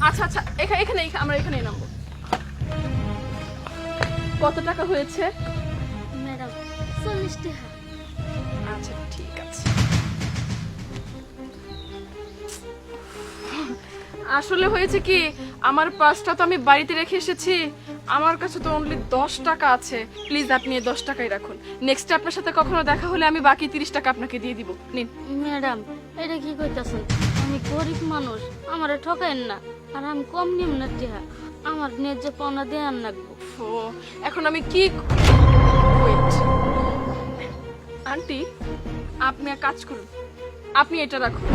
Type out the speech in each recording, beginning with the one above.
আচ্ছা আচ্ছা, এখানে আমরা এখানে নামবো। কত টাকা হয়েছে? ম্যাডাম 40 টাকা। আচ্ছা ঠিক আছে। আসলে হয়েছে কি, আমার পার্সটা তো আমি বাড়িতে রেখে এসেছি, আমার কাছে তো অনলি 10 টাকা আছে। প্লিজ আপনি এই 10 টাকাই রাখুন। নেক্সট আপনার সাথে কখনো দেখা হলে আমি বাকি 30 টাকা আপনাকে দিয়ে দিব। নিন। ম্যাডাম এটা কি কইতাছেন? আমি গরিব মানুষ, আমারে ঠকাইন না। আর আমি কম নিম না টিহা, আমার ন্যায্য পাওনা দেন লাগবো। ও এখন আমি কি ওয়েট আন্টি, আপনি এক কাজ করুন, আপনি এটা রাখুন।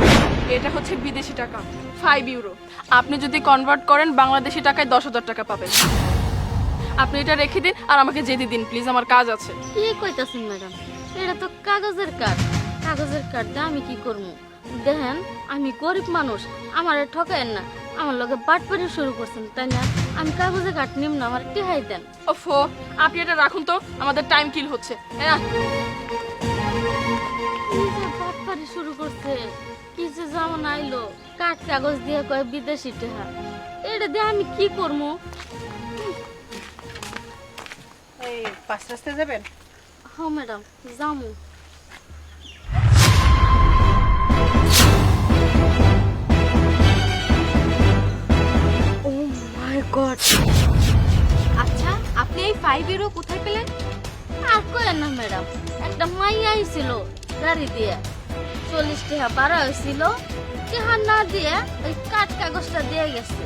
এটা হচ্ছে বিদেশি টাকা, 5 ইউরো। আপনি যদি কনভার্ট করেন বাংলাদেশি টাকায় 10,000 টাকা পাবেন। আপনি এটা রেখে দিন আর আমাকে যেতে দিন প্লিজ, আমার কাজ আছে। কি কইতাছেন ম্যাডাম? এটা তো কাগজের কার্ড, কাগজের কার্ড দিয়ে আমি কি করবো? দেখেন আমি গরিব মানুষ, আমারে ঠকাইন না। আমার লগে বাটপাড়ি শুরু করছেন তাই না? আমি কাগজের কার্ড নিম না, আমার টিহাই দেন। ওফো, আপনি এটা রাখুন তো, আমাদের টাইম কিল হচ্ছে। কি যে বাটপাড়ি শুরু করছে, কি যে যেমন আইলো, কাঠ কাগজ দিয়ে কয় বিদেশি টেহা। এটা দিয়ে আমি কি করবো? এই পাঁচ রাস্তায় যাবেন? হ্যাঁ ম্যাডাম যামু। ও মাই গড! আচ্ছা, আপনি এই 5 ইউরো কোথায় পেলেন? আর কয় না ম্যাডাম, একটা মাই আইছিল গাড়ি দিয়ে, 40 টাকা ভাড়া হয়েছিল, টাকা না দিয়ে ওই কাঠ কাগজটা দিয়ে গেছে।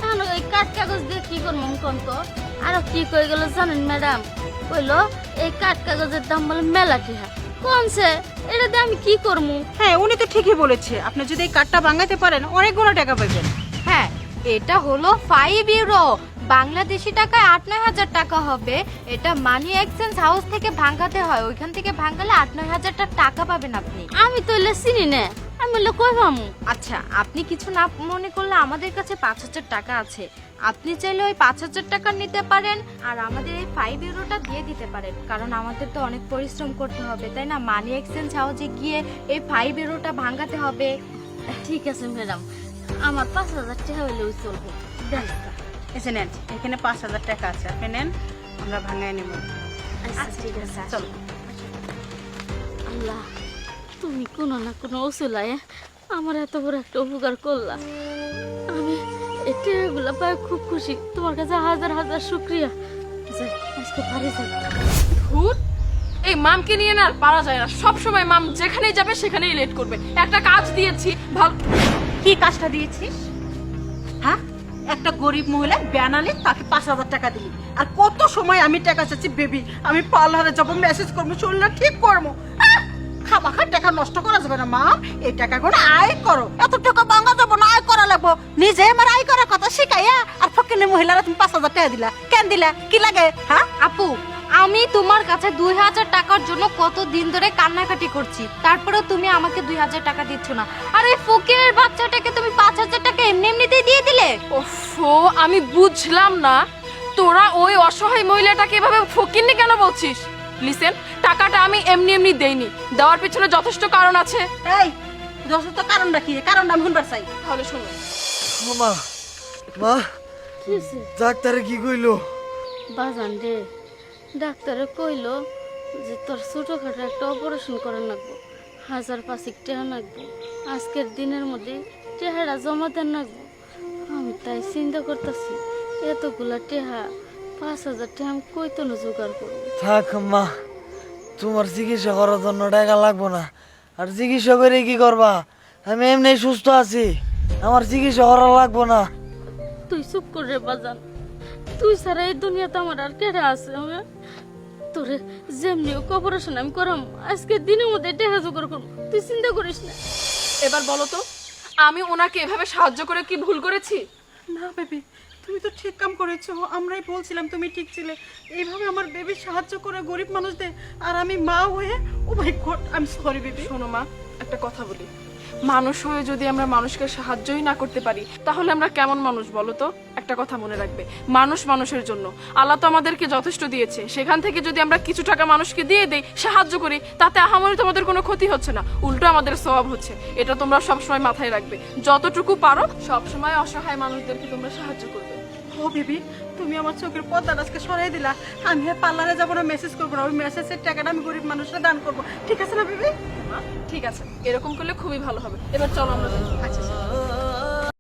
এখন ওই কাঠ কাগজ দিয়ে কি করবো কোন তো? আরো কি কই গেল জানেন ম্যাডাম? কইলো এই কাঠ কাগজের দাম বলে মেলা টাকা। কোনছে এটা দিয়ে আমি কি করবো? হ্যাঁ, উনি তো ঠিকই বলেছে, আপনি যদি এই কার্ডটা ভাঙাতে পারেন অনেকগুলো টাকা পাবেন। হ্যাঁ, এটা হলো 5 ইউরো, বাংলাদেশি টাকায় 8-9 হাজার টাকা হবে। এটা মানি এক্সচেঞ্জ হাউস থেকে ভাঙাতে হয়, ওইখান থেকে ভাঙালে 8-9 হাজার টাকা পাবেন আপনি। আমি তো এলে চিনি না, আমি বললে কই পামু? আচ্ছা, আপনি কিছু না মনে করলে আমাদের কাছে 5,000 টাকা আছে, আপনি চাইলে ওই 5,000 টাকা নিতে পারেন আর আমাদের এই 5 ইউরোটা দিয়ে দিতে পারেন, কারণ আমাদের তো অনেক পরিশ্রম করতে হবে তাই না? মানি এক্সচেঞ্জ হাউসে গিয়ে এই 5 ইউরোটা ভাঙাতে হবে। ঠিক আছে ম্যাডাম, আমার 5,000 টাকা হইলেও চলবো। দেন। এসে নেন, এখানে 5,000 টাকা আছে, আপনি নেন, আমরা ভাঙায় নেব। আচ্ছা ঠিক আছে। চলো। আল্লাহ, তুমি কোনো না কোনো ওসিলায় আমার এত বড় একটা উপকার করলা। আমি এই টাকাগুলো পাই খুব খুশি, তোমার কাছে হাজার হাজার শুক্রিয়া। যাই, আজকে বাড়ি যাই। ধুর, এই মামকে নিয়ে না আর পারা যায় না। সব সময় মাম যেখানেই যাবে সেখানেই লেট করবে। একটা কাজ দিয়েছি ভালো। কি কাজটা দিয়েছিস? হ্যাঁ, একটা গরিব মহিলা ব্যানালে তাকে 5,000 টাকা দিলি, আর কত সময় আমি টাকা চাচ্ছি বেবি, আমি পার্লারে যাবো, মেসেজ করবো, শরীরটা ঠিক করবো। খামাখা টাকা নষ্ট করা যাবে না মা, এই টাকা করে আয় করো। এত টাকা ভাঙা যাবো না, আয় করা লাগবো। নিজে আমার আয় করার কথা শিখাইয়া আর ফকিনের মহিলারা তুমি 5,000 টাকা দিলা কেন? দিলা কি লাগে? হ্যাঁ আপু, আমি তোমার কাছে 2,000 টাকার জন্য কত দিন ধরে কান্নাকাটি করছি, তারপরেও তুমি আমাকে 2,000 টাকা দিচ্ছ না, আর ওই ফকিরের বাচ্চাটাকে তুমি 5,000 টাকা এমনি এমনিতেই দিয়ে দিলে। ওফো, আমি বুঝলাম না তোরা ওই অসহায় মহিলাটাকে এভাবে ফকিরনি কেন বলছিস। লিসেন, টাকাটা আমি এমনি এমনি দেইনি, দেওয়ার পিছনে যথেষ্ট কারণ আছে। এই যথেষ্ট কারণটা কি? কারণটা আমি শুনবার চাই। তাহলে শুনো। মা, মা, কি হয়েছে? ডাক্তারে কি কইলো? বাজান রে, ডাক্তারে কইলো যে তোর ছোটখাটো একটা অপারেশন করার লাগবো, 1,500 টাকা লাগবো, আজকের দিনের মধ্যে টেহারা জমা দেন লাগবো। আমি তাই চিন্তা করতেছি এতগুলা টেহা, 5,000 টাকা আমি কইতো না জোগাড় করবো। থাক মা, তোমার চিকিৎসা করার জন্য টাকা লাগবো না। আর চিকিৎসা করে কি করবা? আমি এমনি সুস্থ আছি, আমার চিকিৎসা করা লাগবো না। তুই চুপ করে বাজান, তুই ছাড়া এই দুনিয়াতে আমার আর কেটে আছে। তোরে যেমনি অপারেশন আমি করাম, আজকে দিনের মধ্যে টেহা জোগাড় করবো, তুই চিন্তা করিস না। এবার বলো তো, আমি ওনাকে এভাবে সাহায্য করে কি ভুল করেছি? না বেবি, তুমি তো ঠিক কাম করেছো, আমরাই বলছিলাম তুমি ঠিক ছিলে। এইভাবে আমার বেবি সাহায্য করে গরিব মানুষদের, আর আমি মা হয়ে, oh my god, I am sorry baby. শোনো মা, একটা কথা বলি, মানুষ হয়ে যদি আমরা মানুষকে সাহায্যই না করতে পারি তাহলে আমরা কেমন মানুষ বলো তো? একটা কথা মনে রাখবে, মানুষ মানুষের জন্য। আল্লাহ তো আমাদেরকে যথেষ্ট দিয়েছে, সেখান থেকে যদি আমরা কিছু টাকা মানুষকে দিয়ে দেই, সাহায্য করি, তাতে আহামরি তোমাদের কোনো ক্ষতি হচ্ছে না, উল্টো আমাদের সওয়াব হচ্ছে। এটা তোমরা সবসময় মাথায় রাখবে। যতটুকু পারো সবসময় অসহায় মানুষদেরকে তোমরা সাহায্য করবে। ও বেবি, তুমি আমার চোখের পর্দা আজকে সরাই দিলা। আমি আর পার্লারে যাবো না, মেসেজ করবো না, ওই মেসেজের টাকাটা আমি গরিব মানুষরা দান করবো। ঠিক আছে না বেবি? ঠিক আছে, এরকম করলে খুবই ভালো হবে। এবার চলো আমরা যাই। আচ্ছা